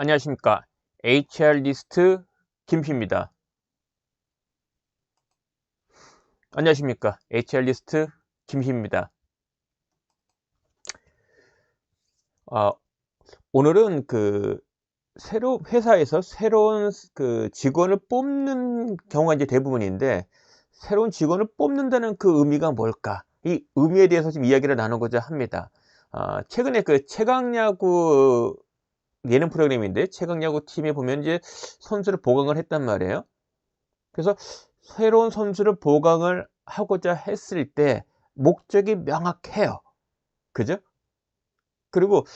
안녕하십니까. HR리스트 김P입니다. 안녕하십니까. HR리스트 김P입니다. 오늘은 회사에서 새로운 직원을 뽑는 경우가 이제 대부분인데, 새로운 직원을 뽑는다는 그 의미가 뭘까? 이 의미에 대해서 좀 이야기를 나누고자 합니다. 최근에 최강야구 예능 프로그램인데, 최강야구 팀에 보면 이제 선수를 보강을 했단 말이에요. 그래서 새로운 선수를 보강을 하고자 했을 때 목적이 명확해요. 그죠? 그리고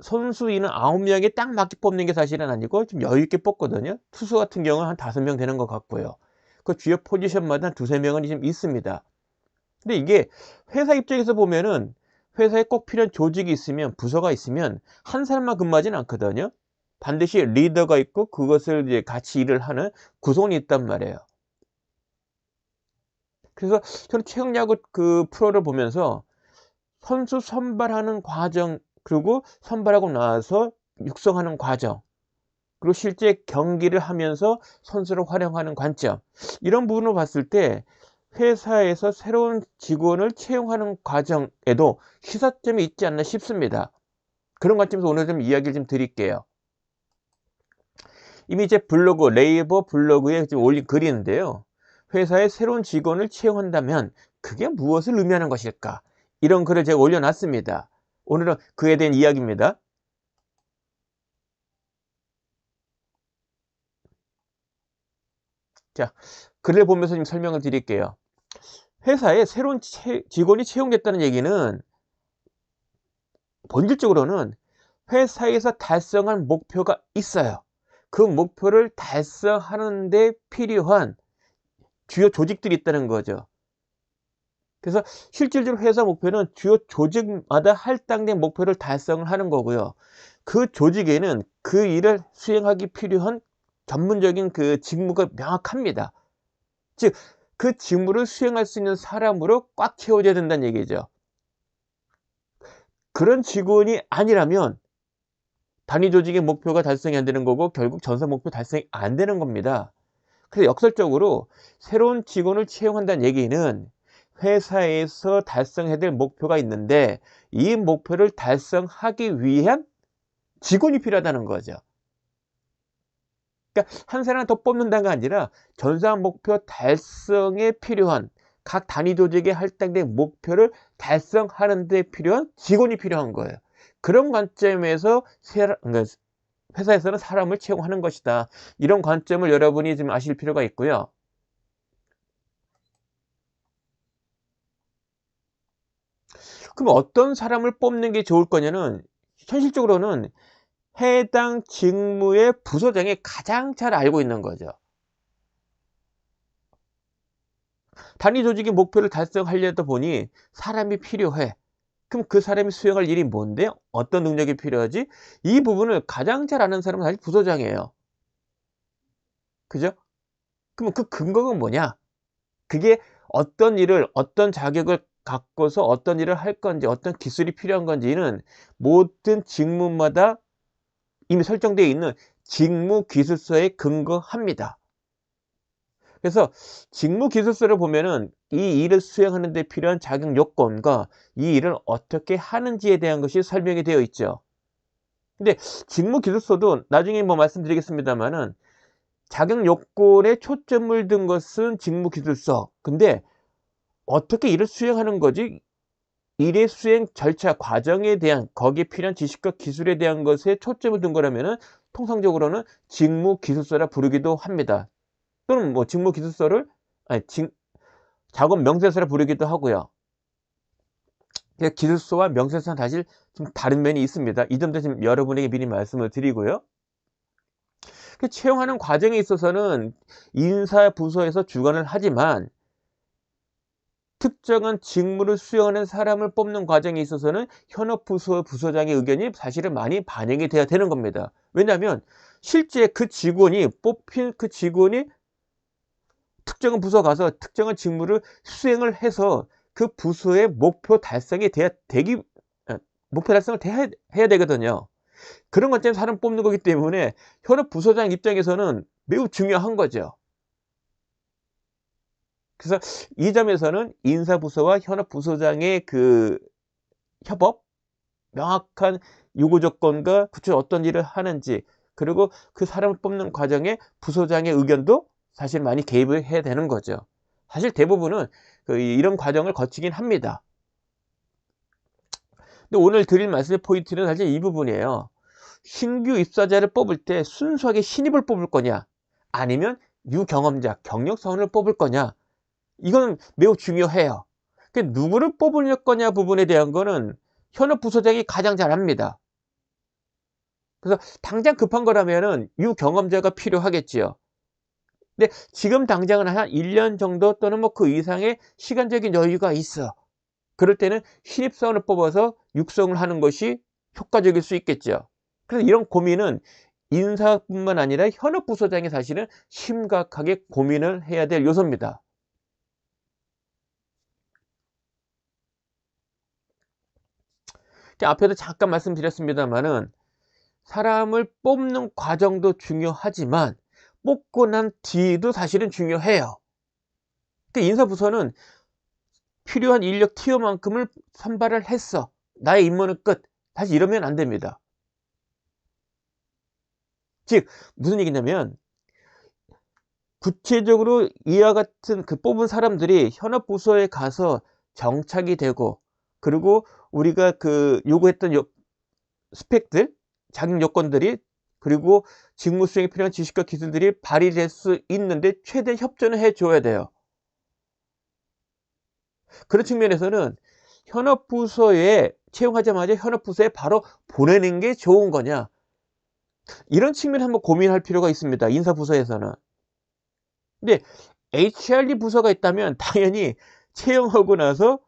선수인은 9명에 딱 맞게 뽑는 게 사실은 아니고 좀 여유 있게 뽑거든요. 투수 같은 경우는 한 5명 되는 것 같고요. 그 주요 포지션마다 한 2~3명은 좀 있습니다. 근데 이게 회사 입장에서 보면은, 회사에 꼭 필요한 조직이 있으면, 부서가 있으면 한 사람만 근무하지는 않거든요. 반드시 리더가 있고 그것을 이제 같이 일을 하는 구성원이 있단 말이에요. 그래서 저는 최근 야구 프로를 보면서 선수 선발하는 과정, 그리고 선발하고 나서 육성하는 과정, 그리고 실제 경기를 하면서 선수를 활용하는 관점, 이런 부분을 봤을 때 회사에서 새로운 직원을 채용하는 과정에도 시사점이 있지 않나 싶습니다. 그런 관점에서 오늘 좀 이야기를 좀 드릴게요. 이미 제 네이버 블로그에 지금 올린 글인데요. 회사에 새로운 직원을 채용한다면 그게 무엇을 의미하는 것일까? 이런 글을 제가 올려놨습니다. 오늘은 그에 대한 이야기입니다. 자, 글을 보면서 좀 설명을 드릴게요. 회사에 새로운 직원이 채용됐다는 얘기는, 본질적으로는 회사에서 달성한 목표가 있어요. 그 목표를 달성하는 데 필요한 주요 조직들이 있다는 거죠. 그래서 실질적으로 회사 목표는 주요 조직마다 할당된 목표를 달성을 하는 거고요. 그 조직에는 그 일을 수행하기 필요한 전문적인 직무가 명확합니다. 즉, 그 직무를 수행할 수 있는 사람으로 꽉 채워져야 된다는 얘기죠. 그런 직원이 아니라면 단위 조직의 목표가 달성이 안 되는 거고, 결국 전사 목표 달성이 안 되는 겁니다. 그래서 역설적으로 새로운 직원을 채용한다는 얘기는, 회사에서 달성해야 될 목표가 있는데 이 목표를 달성하기 위한 직원이 필요하다는 거죠. 그러니까 한 사람을 더 뽑는다가 아니라 전사 목표 달성에 필요한, 각 단위 조직에 할당된 목표를 달성하는 데 필요한 직원이 필요한 거예요. 그런 관점에서 그러니까 회사에서는 사람을 채용하는 것이다. 이런 관점을 여러분이 좀 아실 필요가 있고요. 그럼 어떤 사람을 뽑는 게 좋을 거냐는, 현실적으로는 해당 직무의 부서장이 가장 잘 알고 있는 거죠. 단위 조직의 목표를 달성하려다 보니 사람이 필요해. 그럼 그 사람이 수행할 일이 뭔데? 어떤 능력이 필요하지? 이 부분을 가장 잘 아는 사람은 사실 부서장이에요. 그죠? 그럼 그 근거가 뭐냐? 그게 어떤 일을, 어떤 자격을 갖고서 어떤 일을 할 건지, 어떤 기술이 필요한 건지는 모든 직무마다 이미 설정되어 있는 직무 기술서에 근거합니다. 그래서 직무 기술서를 보면은 이 일을 수행하는 데 필요한 자격 요건과 이 일을 어떻게 하는지에 대한 것이 설명이 되어 있죠. 근데 직무 기술서도 나중에 뭐 말씀드리겠습니다만은, 자격 요건에 초점을 둔 것은 직무 기술서. 근데 어떻게 일을 수행하는 거지? 일의 수행 절차, 과정에 대한, 거기에 필요한 지식과 기술에 대한 것에 초점을 둔 거라면은 통상적으로는 직무 기술서라 부르기도 합니다. 또는 뭐 직무 기술서를, 아니, 작업 명세서라 부르기도 하고요. 기술서와 명세서는 사실 좀 다른 면이 있습니다. 이 점도 지금 여러분에게 미리 말씀을 드리고요. 채용하는 과정에 있어서는 인사 부서에서 주관을 하지만, 특정한 직무를 수행하는 사람을 뽑는 과정에 있어서는 현업 부서장의 의견이 사실은 많이 반영이 돼야 되는 겁니다. 왜냐하면 실제 뽑힌 그 직원이 특정한 부서 가서 특정한 직무를 수행을 해서 그 부서의 목표 달성이 목표 달성을 해야 되거든요. 그런 것 때문에 사람 뽑는 거기 때문에 현업 부서장 입장에서는 매우 중요한 거죠. 그래서 이 점에서는 인사부서와 현업 부서장의 그 협업, 명확한 요구 조건과 구체적으로 어떤 일을 하는지, 그리고 그 사람을 뽑는 과정에 부서장의 의견도 사실 많이 개입을 해야 되는 거죠. 사실 대부분은 이런 과정을 거치긴 합니다. 근데 오늘 드릴 말씀의 포인트는 사실 이 부분이에요. 신규 입사자를 뽑을 때 순수하게 신입을 뽑을 거냐, 아니면 유경험자, 경력사원을 뽑을 거냐, 이건 매우 중요해요. 누구를 뽑을 거냐 부분에 대한 거는 현업 부서장이 가장 잘 압니다. 그래서 당장 급한 거라면은 유경험자가 필요하겠지요. 근데 지금 당장은 한 1년 정도 또는 뭐 그 이상의 시간적인 여유가 있어. 그럴 때는 신입사원을 뽑아서 육성을 하는 것이 효과적일 수 있겠죠. 그래서 이런 고민은 인사뿐만 아니라 현업 부서장이 사실은 심각하게 고민을 해야 될 요소입니다. 앞에도 잠깐 말씀드렸습니다만은 사람을 뽑는 과정도 중요하지만 뽑고 난 뒤도 사실은 중요해요. 인사부서는 필요한 인력 티어만큼을 선발을 했어. 나의 임무는 끝. 사실 이러면 안 됩니다. 즉 무슨 얘기냐면 구체적으로 이와 같은 뽑은 사람들이 현업부서에 가서 정착이 되고, 그리고 우리가 요구했던 스펙들, 자격 요건들이, 그리고 직무 수행에 필요한 지식과 기술들이 발휘될 수 있는데 최대 협조는 해줘야 돼요. 그런 측면에서는 현업부서에 채용하자마자 현업부서에 바로 보내는 게 좋은 거냐, 이런 측면을 한번 고민할 필요가 있습니다. 인사부서에서는. 근데 HRD 부서가 있다면 당연히 채용하고 나서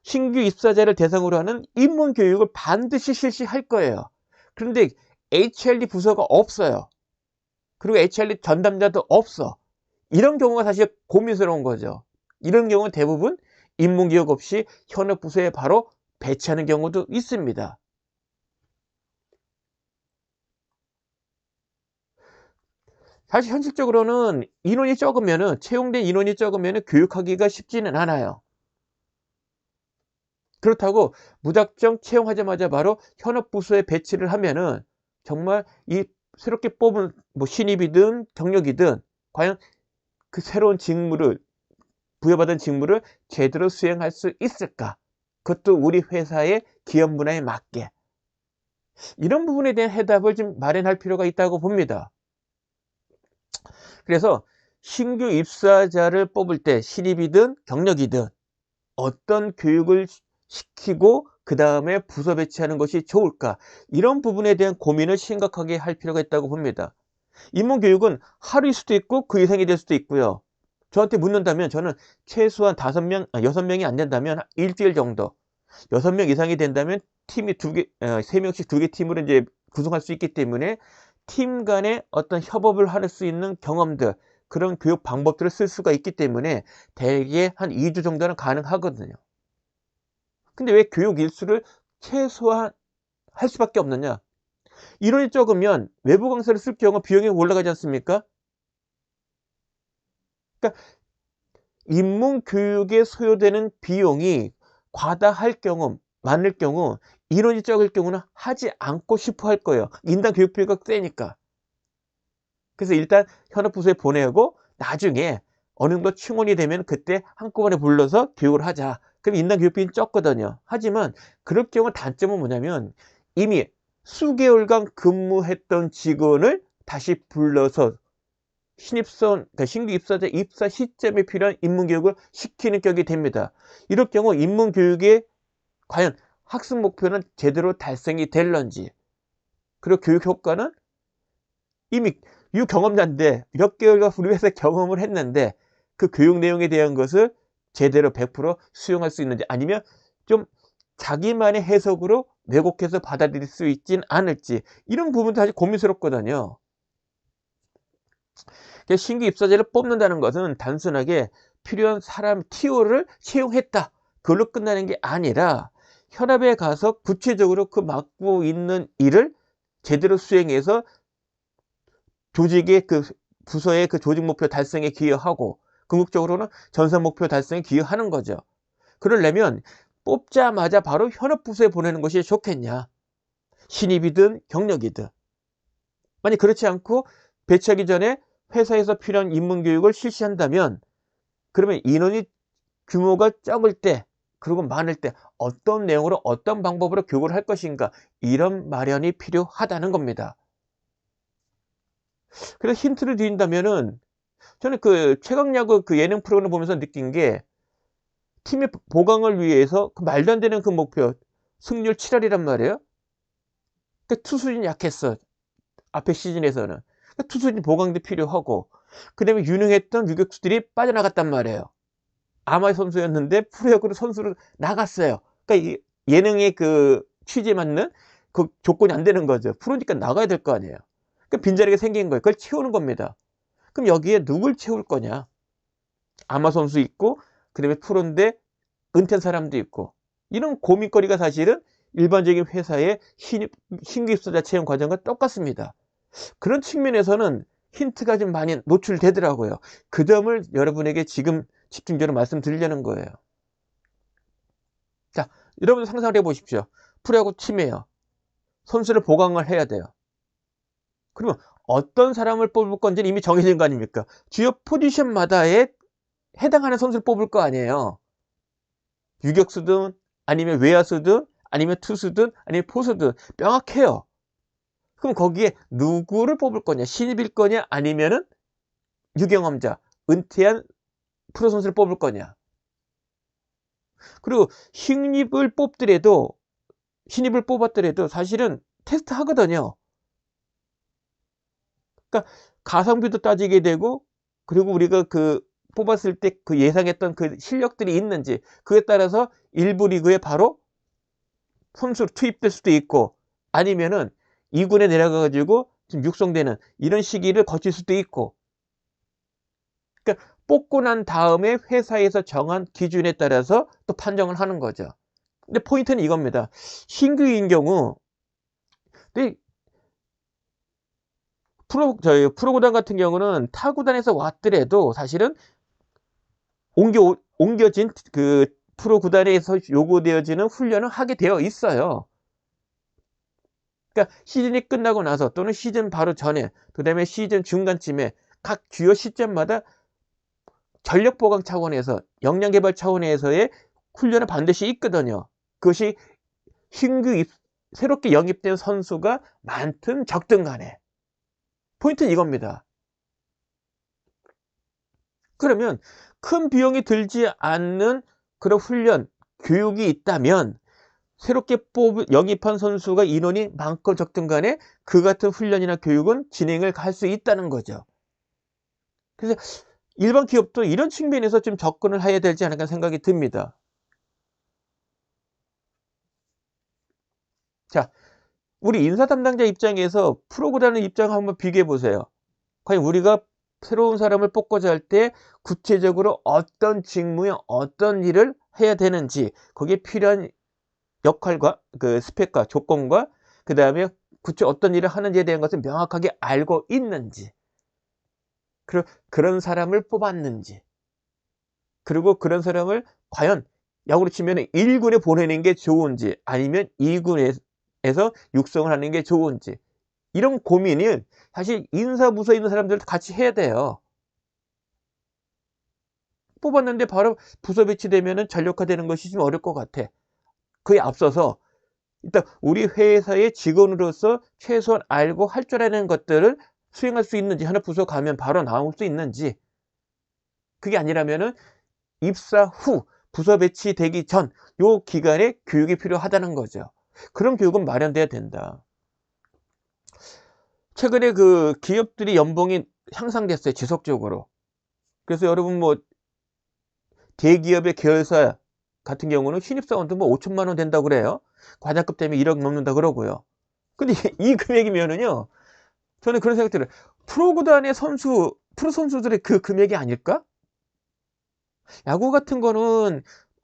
신규 입사자를 대상으로 하는 입문 교육을 반드시 실시할 거예요. 그런데 HRD 부서가 없어요. 그리고 HRD 전담자도 없어. 이런 경우가 사실 고민스러운 거죠. 이런 경우는 대부분 입문 교육 없이 현업 부서에 바로 배치하는 경우도 있습니다. 사실 현실적으로는 인원이 적으면은, 채용된 인원이 적으면은 교육하기가 쉽지는 않아요. 그렇다고 무작정 채용하자마자 바로 현업부서에 배치를 하면은 정말 이 새롭게 뽑은 뭐 신입이든 경력이든 과연 그 새로운 직무를, 부여받은 직무를 제대로 수행할 수 있을까? 그것도 우리 회사의 기업 문화에 맞게. 이런 부분에 대한 해답을 좀 마련할 필요가 있다고 봅니다. 그래서 신규 입사자를 뽑을 때 신입이든 경력이든 어떤 교육을 시키고 그 다음에 부서 배치하는 것이 좋을까, 이런 부분에 대한 고민을 심각하게 할 필요가 있다고 봅니다. 입문교육은 하루일 수도 있고 그 이상이 될 수도 있고요. 저한테 묻는다면 저는 최소한 6명이 안 된다면 일주일 정도, 6명 이상이 된다면 팀이 3명씩 2개 팀으로 이제 구성할 수 있기 때문에 팀 간에 어떤 협업을 할 수 있는 경험들, 그런 교육 방법들을 쓸 수가 있기 때문에 대개 한 2주 정도는 가능하거든요. 근데 왜 교육 일수를 최소화할 수밖에 없느냐? 인원이 적으면 외부 강사를 쓸 경우 비용이 올라가지 않습니까? 그러니까 입문 교육에 소요되는 비용이 과다할 경우, 많을 경우, 인원이 적을 경우는 하지 않고 싶어 할 거예요. 인당 교육비가 세니까. 그래서 일단 현업부서에 보내고 나중에 어느 정도 충원이 되면 그때 한꺼번에 불러서 교육을 하자. 그럼 인당 교육비는 적거든요. 하지만 그럴 경우 단점은 뭐냐면 이미 수개월간 근무했던 직원을 다시 불러서 그러니까 신규 입사자 입사 시점에 필요한 입문교육을 시키는 격이 됩니다. 이럴 경우 입문교육에 과연 학습 목표는 제대로 달성이 될런지, 그리고 교육 효과는 이미 유경험자인데 몇 개월간 우리 회사에 경험을 했는데 그 교육 내용에 대한 것을 제대로 100% 수용할 수 있는지, 아니면 좀 자기만의 해석으로 왜곡해서 받아들일 수 있진 않을지, 이런 부분도 사실 고민스럽거든요. 신규 입사자를 뽑는다는 것은 단순하게 필요한 사람 티오를 채용했다, 그걸로 끝나는 게 아니라 현업에 가서 구체적으로 그 맡고 있는 일을 제대로 수행해서 조직의 그 부서의 그 조직 목표 달성에 기여하고, 궁극적으로는 전산 목표 달성에 기여하는 거죠. 그러려면 뽑자마자 바로 현업 부서에 보내는 것이 좋겠냐, 신입이든 경력이든. 만약 그렇지 않고 배치하기 전에 회사에서 필요한 인문 교육을 실시한다면, 그러면 인원이 규모가 적을 때 그리고 많을 때 어떤 내용으로 어떤 방법으로 교육을 할 것인가, 이런 마련이 필요하다는 겁니다. 그래서 힌트를 드린다면은, 저는 그 최강야구 그 예능 프로그램 보면서 느낀 게, 팀의 보강을 위해서 그 말도 안 되는 그 목표, 승률 7할이란 말이에요. 그 투수진이 약했어, 앞에 시즌에서는. 그 투수진 보강도 필요하고, 그 다음에 유능했던 유격수들이 빠져나갔단 말이에요. 아마추어 선수였는데 프로야구로 선수로 나갔어요. 그러니까 이 예능의 그 취지에 맞는 그 조건이 안 되는 거죠. 프로니까 나가야 될 거 아니에요. 그 빈자리가 생긴 거예요. 그걸 채우는 겁니다. 그럼 여기에 누굴 채울 거냐? 아마 선수 있고, 그 다음에 프로인데 은퇴한 사람도 있고, 이런 고민거리가 사실은 일반적인 회사의 신규 입사자 채용 과정과 똑같습니다. 그런 측면에서는 힌트가 좀 많이 노출되더라고요. 그 점을 여러분에게 지금 집중적으로 말씀드리려는 거예요. 자, 여러분 상상을 해보십시오. 프로야구 팀이에요. 선수를 보강을 해야 돼요. 그러면 어떤 사람을 뽑을 건지는 이미 정해진 거 아닙니까? 주요 포지션마다에 해당하는 선수를 뽑을 거 아니에요. 유격수든 아니면 외야수든 아니면 투수든 아니면 포수든 명확해요. 그럼 거기에 누구를 뽑을 거냐? 신입일 거냐? 아니면은 유경험자, 은퇴한 프로 선수를 뽑을 거냐? 그리고 신입을 뽑았더라도 사실은 테스트 하거든요. 그러니까 가성비도 따지게 되고, 그리고 우리가 그 뽑았을 때 그 예상했던 그 실력들이 있는지, 그에 따라서 일부 리그에 바로 선수로 투입될 수도 있고, 아니면은 2군에 내려가가지고 좀 육성되는 이런 시기를 거칠 수도 있고. 그러니까 뽑고 난 다음에 회사에서 정한 기준에 따라서 또 판정을 하는 거죠. 근데 포인트는 이겁니다. 신규인 경우, 근데 프로구단 같은 경우는 타구단에서 왔더라도 사실은 옮겨진 그 프로구단에서 요구되어지는 훈련을 하게 되어 있어요. 그러니까 시즌이 끝나고 나서 또는 시즌 바로 전에, 그 다음에 시즌 중간쯤에 각 주요 시점마다 전력 보강 차원에서, 역량 개발 차원에서의 훈련은 반드시 있거든요. 그것이 새롭게 영입된 선수가 많든 적든 간에. 포인트는 이겁니다. 그러면 큰 비용이 들지 않는 그런 훈련, 교육이 있다면, 새롭게 영입한 선수가 인원이 많건 적든 간에 그 같은 훈련이나 교육은 진행을 할 수 있다는 거죠. 그래서 일반 기업도 이런 측면에서 좀 접근을 해야 되지 않을까 생각이 듭니다. 자, 우리 인사 담당자 입장에서 프로그라는 입장을 한번 비교해 보세요. 과연 우리가 새로운 사람을 뽑고자 할 때 구체적으로 어떤 직무에 어떤 일을 해야 되는지, 거기에 필요한 역할과 그 스펙과 조건과, 그 다음에 구체 어떤 일을 하는지에 대한 것을 명확하게 알고 있는지, 그런 사람을 뽑았는지, 그리고 그런 사람을 과연 야구로 치면 1군에 보내는 게 좋은지 아니면 2군에서 육성을 하는 게 좋은지, 이런 고민을 사실 인사부서에 있는 사람들도 같이 해야 돼요. 뽑았는데 바로 부서 배치되면 전력화되는 것이 좀 어려울 것 같아. 그에 앞서서 일단 우리 회사의 직원으로서 최소한 알고 할 줄 아는 것들을 수행할 수 있는지, 하나 부서 가면 바로 나올 수 있는지, 그게 아니라면은 입사 후 부서 배치되기 전 요 기간에 교육이 필요하다는 거죠. 그런 교육은 마련돼야 된다. 최근에 그 기업들이 연봉이 향상됐어요, 지속적으로. 그래서 여러분 뭐 대기업의 계열사 같은 경우는 신입사원도 뭐 5천만 원 된다고 그래요. 과장급 때문에 1억 넘는다 그러고요. 근데 이 금액이면은요, 저는 그런 생각 들어요. 프로구단의 프로 선수들의 그 금액이 아닐까? 야구 같은 거는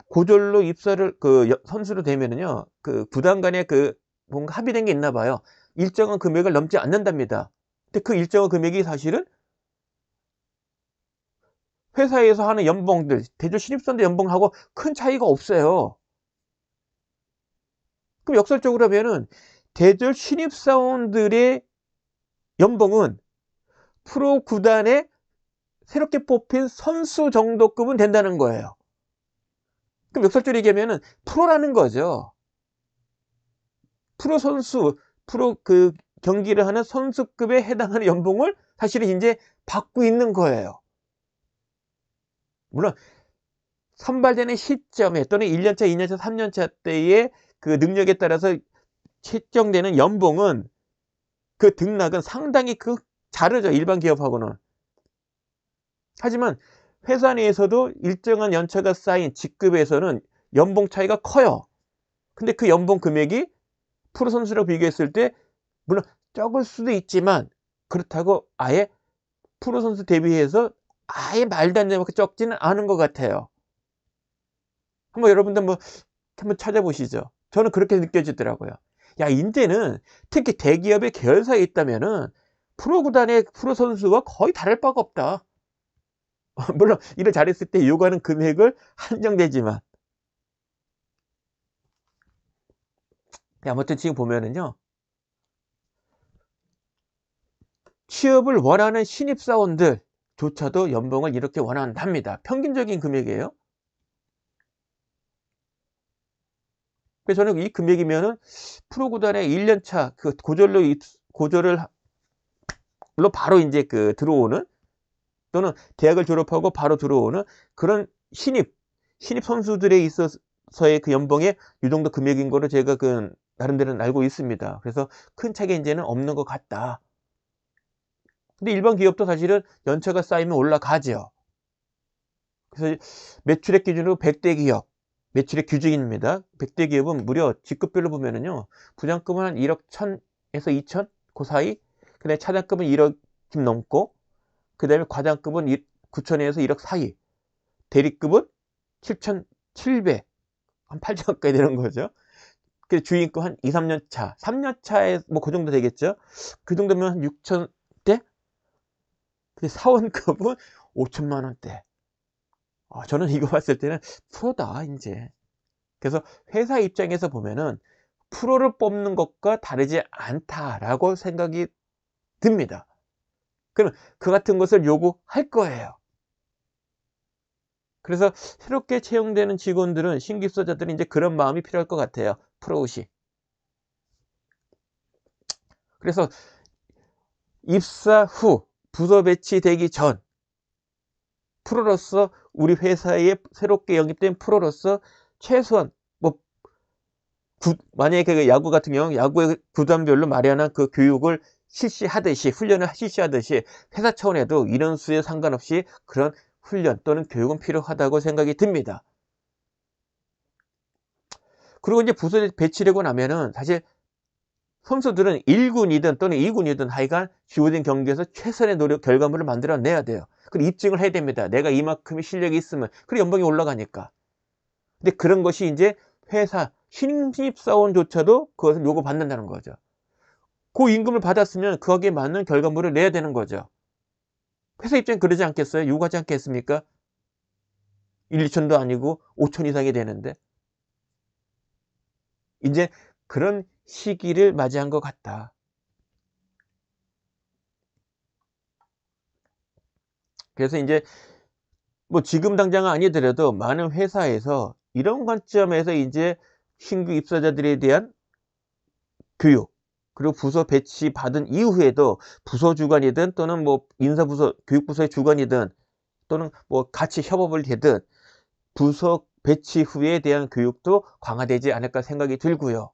고졸로 입사를 선수로 되면은요, 구단 간에 뭔가 합의된 게 있나 봐요. 일정한 금액을 넘지 않는답니다. 근데 그 일정한 금액이 사실은 회사에서 하는 연봉들, 대졸 신입사원들 연봉하고 큰 차이가 없어요. 그럼 역설적으로 하면은 대졸 신입사원들의 연봉은 프로 구단에 새롭게 뽑힌 선수 정도급은 된다는 거예요. 그럼 역설적으로 얘기하면은 프로라는 거죠. 프로 선수, 경기를 하는 선수급에 해당하는 연봉을 사실은 이제 받고 있는 거예요. 물론 선발되는 시점에 또는 1년차, 2년차, 3년차 때의 그 능력에 따라서 책정되는 연봉은 그 등락은 상당히 다르죠. 일반 기업하고는. 하지만 회사 내에서도 일정한 연차가 쌓인 직급에서는 연봉 차이가 커요. 근데 그 연봉 금액이 프로 선수랑 비교했을 때 물론 적을 수도 있지만 그렇다고 아예 프로 선수 대비해서 아예 말도 안 되는 만큼 적지는 않은 것 같아요. 한번 여러분들 한번 찾아보시죠. 저는 그렇게 느껴지더라고요. 야, 이제는 특히 대기업의 계열사에 있다면은 프로 구단의 프로 선수와 거의 다를 바가 없다. 물론 일을 잘했을 때 요구하는 금액을 한정되지만. 아무튼 지금 보면은요, 취업을 원하는 신입사원들조차도 연봉을 이렇게 원한답니다. 평균적인 금액이에요. 그래서 저는 이 금액이면은 프로구단의 1년차 고졸로 바로 이제 들어오는, 또는 대학을 졸업하고 바로 들어오는 그런 신입 선수들에 있어서의 그 연봉의 이 정도 금액인 거로 제가 나름대로 알고 있습니다. 그래서 큰 차이가 이제는 없는 것 같다. 근데 일반 기업도 사실은 연차가 쌓이면 올라가죠. 그래서 매출액 기준으로 100대 기업, 매출액 규정입니다. 100대 기업은 무려 직급별로 보면은요, 부장급은 한 1억 1000에서 2000, 그 사이, 그 다음에 차장급은 1억 좀 넘고, 그 다음에 과장급은 9천에서 1억 사이, 대리급은 7,700, 한 8천 가까이 되는 거죠. 그래서 주인급 한 2, 3년 차, 3년 차에 뭐 그 정도 되겠죠. 그 정도면 한 6천대? 근데 사원급은 5천만 원대. 저는 이거 봤을 때는 프로다, 이제. 그래서 회사 입장에서 보면은 프로를 뽑는 것과 다르지 않다라고 생각이 듭니다. 그럼 그 같은 것을 요구할 거예요. 그래서 새롭게 채용되는 직원들은, 신규 입사자들은 이제 그런 마음이 필요할 것 같아요. 프로우시. 그래서 입사 후 부서 배치되기 전 프로로서, 우리 회사에 새롭게 영입된 프로로서 최소한 만약에 야구 같은 경우 야구의 구단별로 마련한 그 교육을 실시하듯이, 훈련을 실시하듯이 회사 차원에도 인원수에 상관없이 그런 훈련 또는 교육은 필요하다고 생각이 듭니다. 그리고 이제 부서에 배치되고 나면은 사실 선수들은 1군이든 또는 2군이든 하여간 주어진 경기에서 최선의 노력, 결과물을 만들어내야 돼요. 그리고 입증을 해야 됩니다. 내가 이만큼의 실력이 있으면. 그리고 연봉이 올라가니까. 근데 그런 것이 이제 회사 신입사원조차도 그것을 요구받는다는 거죠. 그 임금을 받았으면 거기에 맞는 결과물을 내야 되는 거죠. 회사 입장에 그러지 않겠어요? 요구하지 않겠습니까? 1, 2천도 아니고 5천 이상이 되는데. 이제 그런 시기를 맞이한 것 같다. 그래서 이제 지금 당장은 아니더라도 많은 회사에서 이런 관점에서 이제 신규 입사자들에 대한 교육, 그리고 부서 배치 받은 이후에도 부서 주관이든 또는 인사부서, 교육부서의 주관이든 또는 같이 협업을 되든 부서 배치 후에 대한 교육도 강화되지 않을까 생각이 들고요.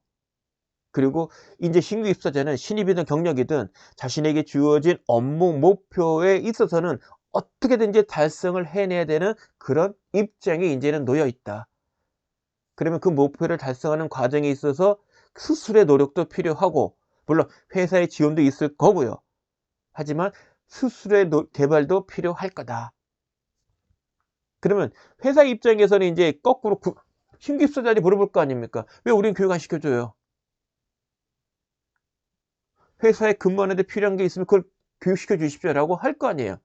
그리고 이제 신규 입사자는 신입이든 경력이든 자신에게 주어진 업무 목표에 있어서는 어떻게든지 달성을 해내야 되는 그런 입장에 이제는 놓여 있다. 그러면 그 목표를 달성하는 과정에 있어서 스스로의 노력도 필요하고, 물론 회사의 지원도 있을 거고요. 하지만 스스로의 개발도 필요할 거다. 그러면 회사 입장에서는 이제 거꾸로 신규 입사자들이 물어볼 거 아닙니까? 왜 우리는 교육 안 시켜줘요? 회사에 근무하는데 필요한 게 있으면 그걸 교육시켜 주십시오라고 할 거 아니에요.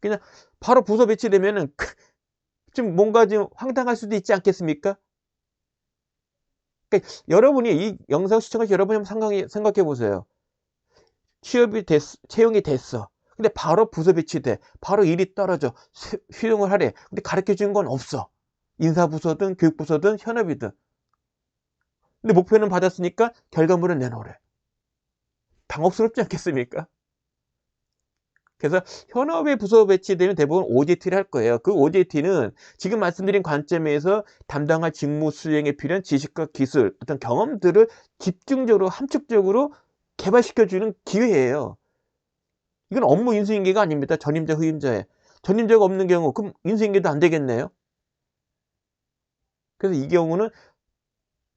그냥 바로 부서 배치되면은 좀 뭔가 좀 황당할 수도 있지 않겠습니까? 그러니까 여러분이 이 영상 시청하신 여러분이 한번 생각해 보세요. 채용이 됐어. 근데 바로 부서 배치돼. 바로 일이 떨어져. 수용을 하래. 근데 가르쳐 주는 건 없어. 인사부서든 교육부서든 현업이든. 근데 목표는 받았으니까 결과물은 내놓으래. 당혹스럽지 않겠습니까? 그래서 현업에 부서 배치되면 대부분 OJT를 할 거예요. 그 OJT는 지금 말씀드린 관점에서 담당할 직무 수행에 필요한 지식과 기술, 어떤 경험들을 집중적으로 함축적으로 개발시켜주는 기회예요. 이건 업무 인수인계가 아닙니다. 전임자, 후임자에. 전임자가 없는 경우 그럼 인수인계도 안 되겠네요. 그래서 이 경우는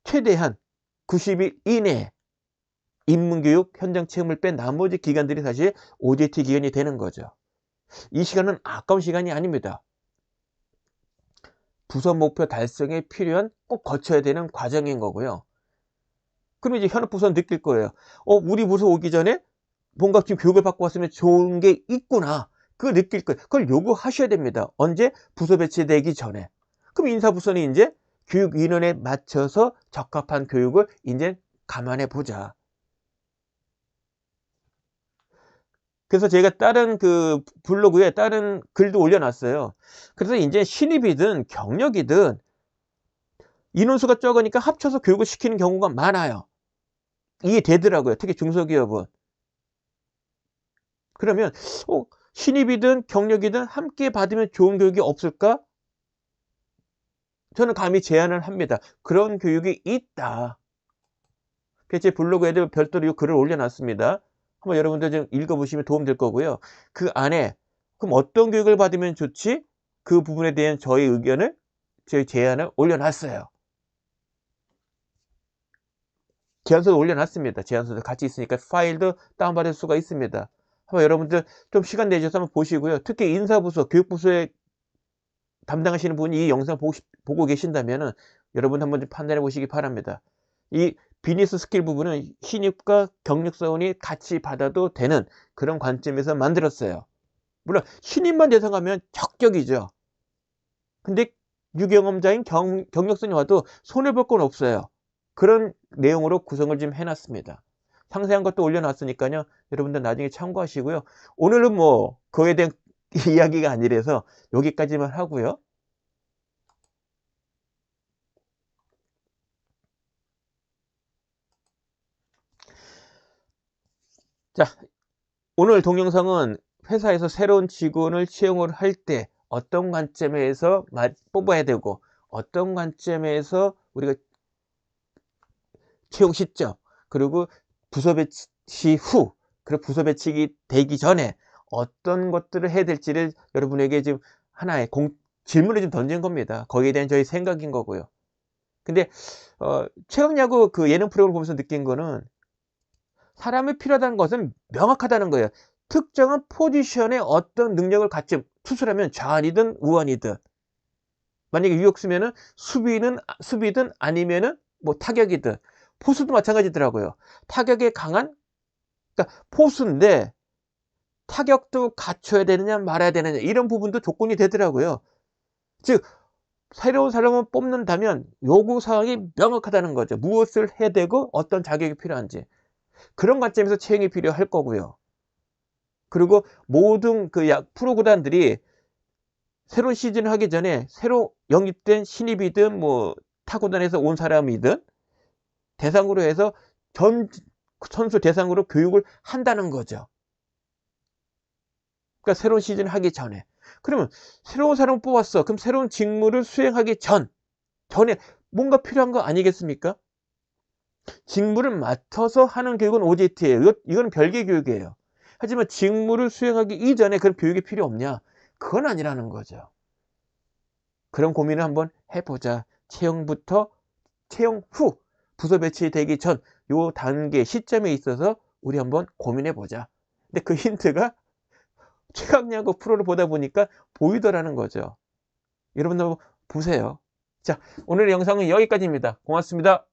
최대한 90일 이내에 인문교육 현장 체험을 뺀 나머지 기간들이 사실 OJT 기간이 되는 거죠. 이 시간은 아까운 시간이 아닙니다. 부서 목표 달성에 필요한 꼭 거쳐야 되는 과정인 거고요. 그럼 이제 현업 부서는 느낄 거예요. 우리 부서 오기 전에 뭔가 지금 교육을 받고 왔으면 좋은 게 있구나. 그걸 느낄 거예요. 그걸 요구하셔야 됩니다. 언제? 부서 배치되기 전에. 그럼 인사부서는 이제 교육 인원에 맞춰서 적합한 교육을 이제 감안해 보자. 그래서 제가 다른 그 블로그에 다른 글도 올려놨어요. 그래서 이제 신입이든 경력이든 인원수가 적으니까 합쳐서 교육을 시키는 경우가 많아요. 이해되더라고요. 특히 중소기업은. 그러면 신입이든 경력이든 함께 받으면 좋은 교육이 없을까? 저는 감히 제안을 합니다. 그런 교육이 있다. 그래서 제 블로그에도 별도로 글을 올려놨습니다. 한번 여러분들 좀 읽어보시면 도움될 거고요. 그 안에 그럼 어떤 교육을 받으면 좋지? 그 부분에 대한 저희 의견을, 저희 제안을 올려놨어요. 제안서도 올려놨습니다. 제안서도 같이 있으니까 파일도 다운받을 수가 있습니다. 한번 여러분들 좀 시간 내셔서 한번 보시고요. 특히 인사부서, 교육부서에 담당하시는 분이 이 영상 보고 계신다면 여러분 한번 좀 판단해 보시기 바랍니다. 이 비즈니스 스킬 부분은 신입과 경력사원이 같이 받아도 되는 그런 관점에서 만들었어요. 물론 신입만 대상하면 적격이죠. 근데 유경험자인 경력사원이 와도 손해볼 건 없어요. 그런 내용으로 구성을 좀 해놨습니다. 상세한 것도 올려놨으니까요. 여러분들 나중에 참고하시고요. 오늘은 뭐 그거에 대한 이야기가 아니라서 여기까지만 하고요. 자, 오늘 동영상은 회사에서 새로운 직원을 채용을 할 때 어떤 관점에서 뽑아야 되고 어떤 관점에서 우리가 채용 시점, 그리고 부서 배치 후, 그리고 부서 배치기 되기 전에 어떤 것들을 해야 될지를 여러분에게 지금 하나의 질문을 좀 던진 겁니다. 거기에 대한 저희 생각인 거고요. 근데 최강야구 그 예능 프로그램을 보면서 느낀 거는 사람이 필요하다는 것은 명확하다는 거예요. 특정한 포지션에 어떤 능력을 갖지, 투수라면 좌완이든 우완이든, 만약에 유격수면은 수비든 아니면은 뭐 타격이든, 포수도 마찬가지더라고요. 타격에 강한, 그러니까 포수인데 타격도 갖춰야 되느냐 말아야 되느냐 이런 부분도 조건이 되더라고요. 즉 새로운 사람을 뽑는다면 요구사항이 명확하다는 거죠. 무엇을 해야 되고 어떤 자격이 필요한지. 그런 관점에서 채용이 필요할 거고요. 그리고 모든 그 프로구단들이 새로운 시즌을 하기 전에 새로 영입된 신입이든 뭐 타구단에서 온 사람이든 대상으로 해서 전 선수 대상으로 교육을 한다는 거죠. 그러니까 새로운 시즌을 하기 전에. 그러면 새로운 사람을 뽑았어. 그럼 새로운 직무를 수행하기 전에 뭔가 필요한 거 아니겠습니까? 직무를 맡아서 하는 교육은 OJT예요. 이건 별개 교육이에요. 하지만 직무를 수행하기 이전에 그런 교육이 필요 없냐? 그건 아니라는 거죠. 그런 고민을 한번 해보자. 채용 후, 부서 배치되기 전 요 단계 시점에 있어서 우리 한번 고민해보자. 근데 그 힌트가 최강야구 프로를 보다 보니까 보이더라는 거죠. 여러분들 보세요. 자, 오늘의 영상은 여기까지입니다. 고맙습니다.